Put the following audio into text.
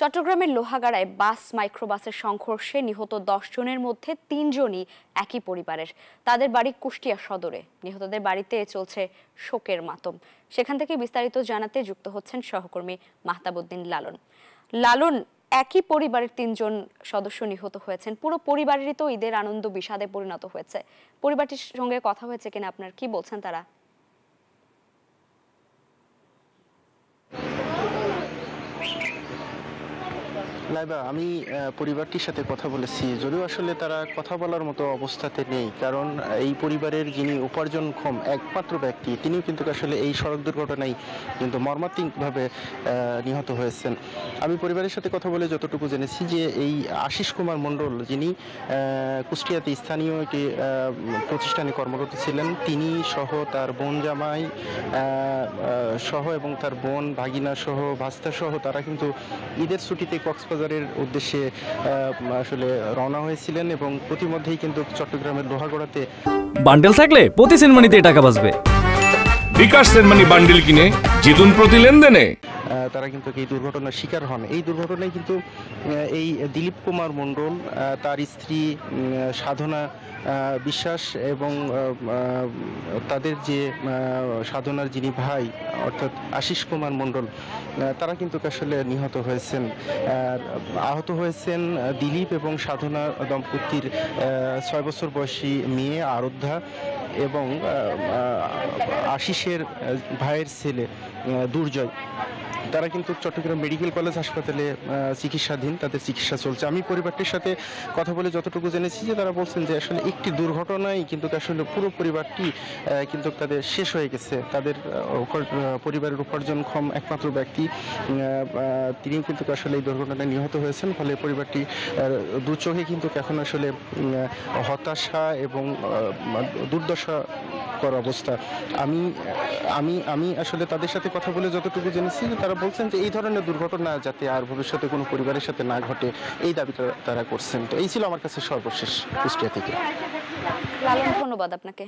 চট্টগ্রামের লোহাগাড়ায় বাস মাইক্রোবাসের সংঘর্ষে নিহত 10 জনের মধ্যে 3 জনই একই পরিবারের। তাদের বাড়ি কুষ্টিয়া সদরে। নিহতদের বাড়িতে চলছে শোকের মাতম। সেখান থেকে বিস্তারিত জানাতে যুক্ত হচ্ছেন সহকর্মী মাহতাবউদ্দিন লালন। লালন, একই পরিবারের 3 জন সদস্য নিহত হয়েছেন। পুরো পরিবারেরই তো ঈদের আনন্দ বিষাদে পরিণত হয়েছে। পরিবারটির সঙ্গে কথা হয়েছে কিনা, আপনার কি বলছেন তারা? লাইবা, আমি পরিবারটির সাথে কথা বলেছি, যদিও আসলে তারা কথা বলার মতো অবস্থাতে নেই, কারণ এই পরিবারের যিনি উপার্জনক্ষম একমাত্র ব্যক্তি তিনিও কিন্তু আসলে এই সড়ক দুর্ঘটনায় কিন্তু মর্মান্তিকভাবে নিহত হয়েছেন। আমি পরিবারের সাথে কথা বলে যতটুকু জেনেছি যে এই আশিস কুমার মণ্ডল, যিনি কুষ্টিয়াতে স্থানীয় একটি প্রতিষ্ঠানে কর্মরত ছিলেন, তিনি সহ তার বোন জামাই সহ এবং তার বোন ভাগিনা সহ ভাস্তা সহ তারা কিন্তু ঈদের ছুটিতে কক্সবাজারের উদ্দেশ্যে আসলে রওনা হয়েছিলেন এবং প্রতিমধ্যেই কিন্তু চট্টগ্রামের লোহাগড়াতে বান্ডেল থাকলে প্রতি সেনমানিতে টাকা বাঁচবে। বিকাশ সেনমানি বান্ডেল কিনে জিতুন প্রতি লেনদেনে। তারা কিন্তু এই দুর্ঘটনার শিকার হন। এই দুর্ঘটনায় কিন্তু এই দিলীপ কুমার মণ্ডল, তার স্ত্রী সাধনা বিশ্বাস এবং তাদের যে সাধনার যিনি ভাই অর্থাৎ আশিস কুমার মণ্ডল, তারা কিন্তু আসলে নিহত হয়েছেন। আহত হয়েছেন দিলীপ এবং সাধনা দম্পতির 6 বছর বয়সী মেয়ে আরাধ্যা এবং আশিসের ভাইয়ের ছেলে দুর্জয়। তারা কিন্তু চট্টগ্রাম মেডিকেল কলেজ হাসপাতালে চিকিৎসাধীন, তাদের চিকিৎসা চলছে। আমি পরিবারটির সাথে কথা বলে যতটুকু জেনেছি যে তারা বলছেন যে আসলে একটি দুর্ঘটনায় কিন্তু আসলে পুরো পরিবারটি কিন্তু তাদের শেষ হয়ে গেছে। তাদের পরিবারের উপার্জনক্ষম একমাত্র ব্যক্তি তিনি কিন্তু আসলে এই দুর্ঘটনায় নিহত হয়েছেন। ফলে পরিবারটি দু চোখে কিন্তু এখন আসলে হতাশা এবং দুর্দশাকর অবস্থা। আমি আমি আমি আসলে তাদের সাথে কথা বলে যতটুকু জেনেছি যে তারা বলছেন যে এই ধরনের দুর্ঘটনা যাতে আর ভবিষ্যতে কোনো পরিবারের সাথে না ঘটে, এই দাবিটা তারা করছেন। তো এই ছিল আমার কাছে সর্বশেষ কুষ্টিয়া থেকে। লালন, ধন্যবাদ আপনাকে।